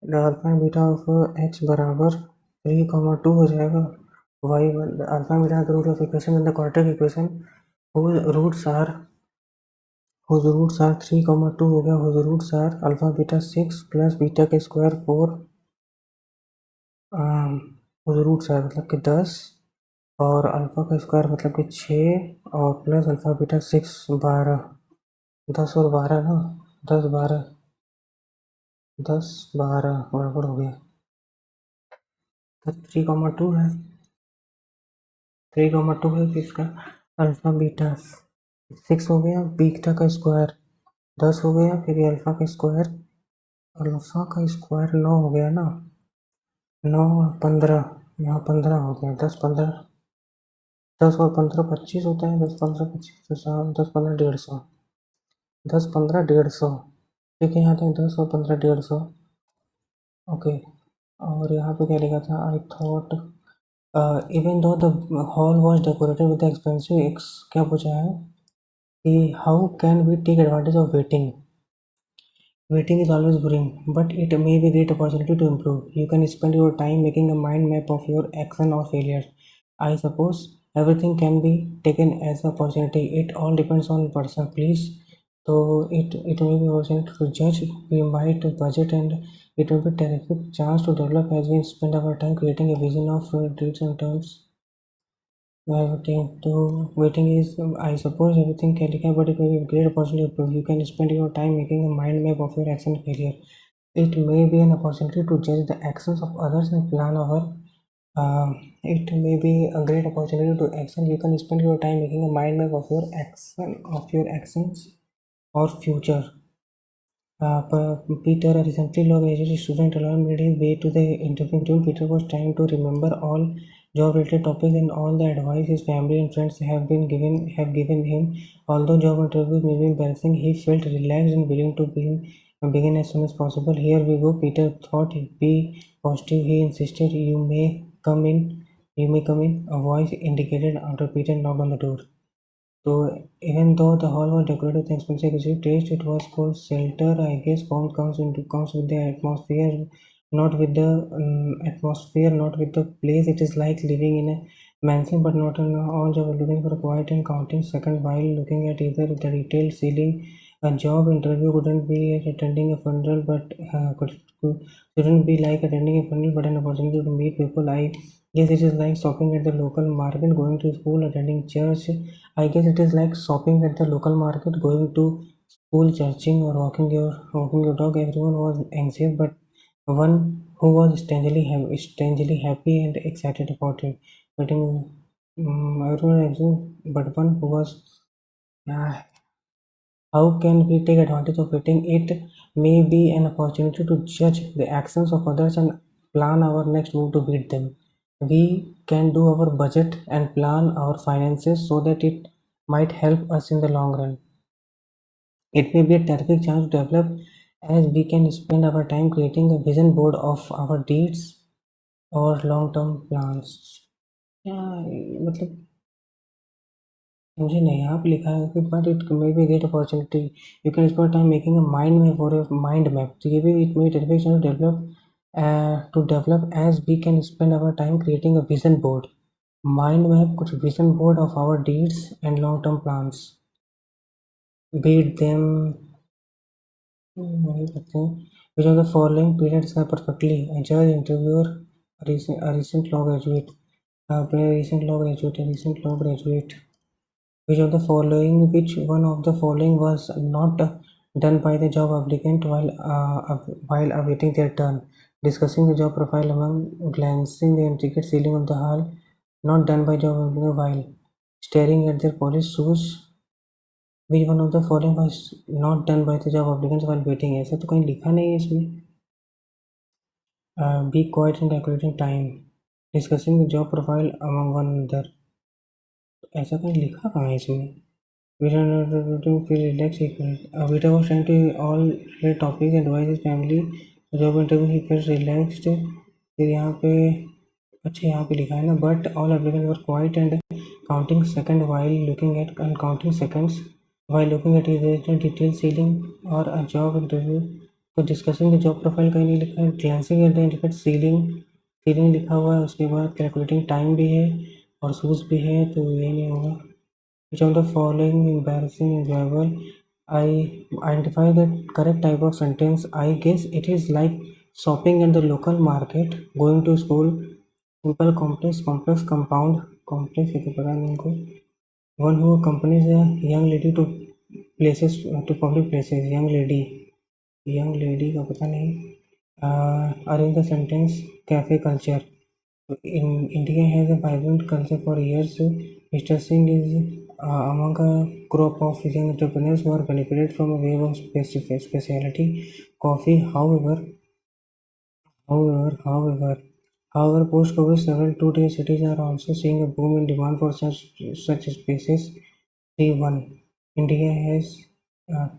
अल्फा बीटा ऑफ एक्स बराबर 3, 2 हो जाएगा, वाई अल्फा बीटा का root of equation in the quadratic equation, whose roots are 3, 2 हो गया, whose roots are alpha beta 6 plus beta के स्क्वायर 4, हुज रूट्स आर मतलब कि 10, और अल्फा का स्क्वायर मतलब कि 6, और प्लस अल्फा बीटा 6 12, 10 और 12 ना, 10 12, 10 12 बराबर हो गया, तो 3, 2 है, 3, 2 है किसका, अल्फा बीटा 6 हो गया, बीटा का स्क्वायर 10 हो गया, फिर ये अल्फा का स्क्वायर 9 हो गया ना, 9 15, यहाँ 15 हो गया, 10 15, 10 और 15 25 होता है, 10 15 25 10 10 15 150, 10 15 150, ठीक है, यहाँ तक 10 और 15 150, ओके। और यहाँ पे क्या लिखा था, I thought even though the hall was decorated with expensive एक्स, क्या पूछा है कि how can we take advantage of waiting. Waiting is always boring, but it may be a great opportunity to improve. You can spend your time making a mind map of your action or failure. I suppose everything can be taken as an opportunity. It all depends on person, please. So it may be opportunity to judge. We might budget, and it will be terrific chance to develop as we spend our time creating a vision of deeds and terms. Waiting is, I suppose, everything can be, but it may be a great opportunity to improve. You can spend your time making a mind map of your action failure. It may be an opportunity to judge the actions of others and plan our. It may be a great opportunity to action. You can spend your time making a mind map of your actions or future. Peter, a recently law graduate student, alone made his way to the interview room. Peter was trying to remember all job-related topics and all the advice his family and friends have given him. Although job interviews may be embarrassing, he felt relaxed and willing to begin as soon as possible. Here we go. Peter thought. Be positive. He insisted. You may come in. A voice indicated after Peter knocked on the door. So even though the hall was decorated with expensive taste, it was for shelter. I guess comes with the atmosphere, not with the atmosphere, not with the place. It is like living in a mansion, but not in all job. Looking for a quiet and counting second while looking at either the detailed ceiling. A job interview couldn't be attending a funeral, but shouldn't be like attending a funeral, but an opportunity to meet people. I guess it is like shopping at the local market, going to school, attending church. I guess it is like shopping at the local market, going to school, churching, or walking your dog. Everyone was anxious, but one who was strangely happy and excited about it. But everyone was anxious, but one who was. Uh, how can we take advantage of it? It may be an opportunity to judge the actions of others and plan our next move to beat them. We can do our budget and plan our finances so that it might help us in the long run. It may be a terrific chance to develop as we can spend our time creating a vision board of our deeds or long-term plans. Yeah, मतलब मुझे नहीं, यहाँ पे लिखा है कि but it may be great opportunity, you can spend time making a mind map और mind map, तो ये भी it may terrific to develop as we can spend our time creating a vision board, mind map कुछ vision board of our deeds and long term plans, beat them, वही करते हैं, which of the following period describe perfectly, a judge, interviewer, a recent law graduate, a recent law graduate. Which one of the following was not done by the job applicant while awaiting their turn? Discussing the job profile among glancing the intricate ceiling of the hall, not done by job applicant while staring at their polished shoes. Which one of the following was not done by the job applicants while waiting? ऐसा तो कहीं लिखा नहीं है इसमें. Be quiet and calculating time. Discussing the job profile among one another. ऐसा कहीं लिखा कहाँ है इसमें? We don't to feel relaxed. Vita was trying to all relate topics and advise his family. जब इंटरव्यू ही felt relaxed. फिर यहाँ पे अच्छा यहाँ पे लिखा है ना, but all applicants were quiet and counting second while looking at and counting seconds while looking at his detailed ceiling or a job interview. तो discussing the job profile कहीं नहीं लिखा है, glancing at the indicated ceiling लिखा हुआ है, उसके बाद calculating time भी है और shoes भी है, तो ये नहीं होगा. Which of the following embarrassing enjoyable? I identify the correct type of sentence. I guess it is like shopping at the local market, going to school, simple, complex, compound, complex ये तो पता नहीं इनको. One who accompanies a young lady to public places. Young lady का पता नहीं. Arrange the sentence. Cafe culture. In India has a vibrant culture for years. Mr. Singh is among a group of young entrepreneurs who are benefited from a wave of specialty coffee. However, However, post-COVID, several two-tier cities are also seeing a boom in demand for such spaces. See one, India has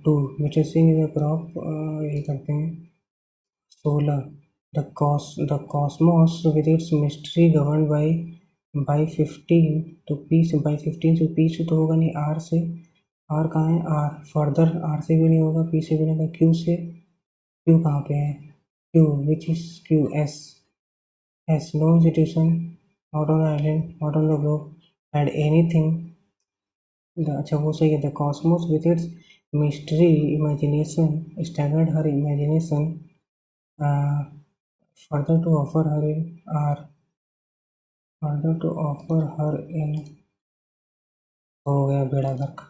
two, witnessing the crop. ये करते हैं 16. The cosmos with its mystery governed by 15 to P से by 15 से P से तो होगा नहीं R से R कहाँ है R फर्दर R से भी नहीं होगा P से भी नहीं होगा Q से Q कहाँ पे है Q which is Q S no institution not on the island not on the globe had anything अच्छा वो सही है the cosmos with its mystery imagination staggered her imagination uh, further to offer her in R further to offer her in हो गया बेड़ा गर्क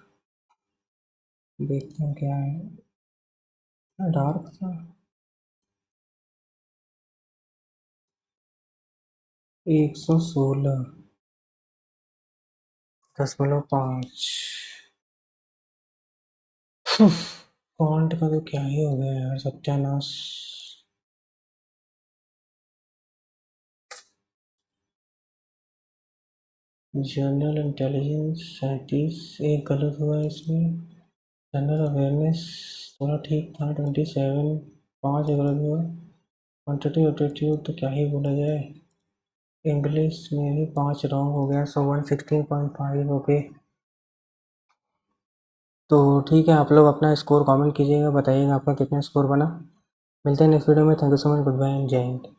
देखते हैं क्या है डार्क था 116.5 फॉन्ट का तो क्या ही हो गया यार सत्यानाश जनरल इंटेलिजेंस 37 एक गलत हुआ है इसमें जनरल अवेयरनेस थोड़ा ठीक था 27 5 गलत हुआ क्वांटिटी एप्टीट्यूड तो क्या ही बोला जाए इंग्लिश में भी 5 रॉन्ग हो गया सो 116.5 ओके तो ठीक है आप लोग अपना स्कोर कमेंट कीजिएगा बताइएगा आपका कितना स्कोर बना मिलते हैं नेक्स्ट वीडियो में thank you so much good bye and जय हिंद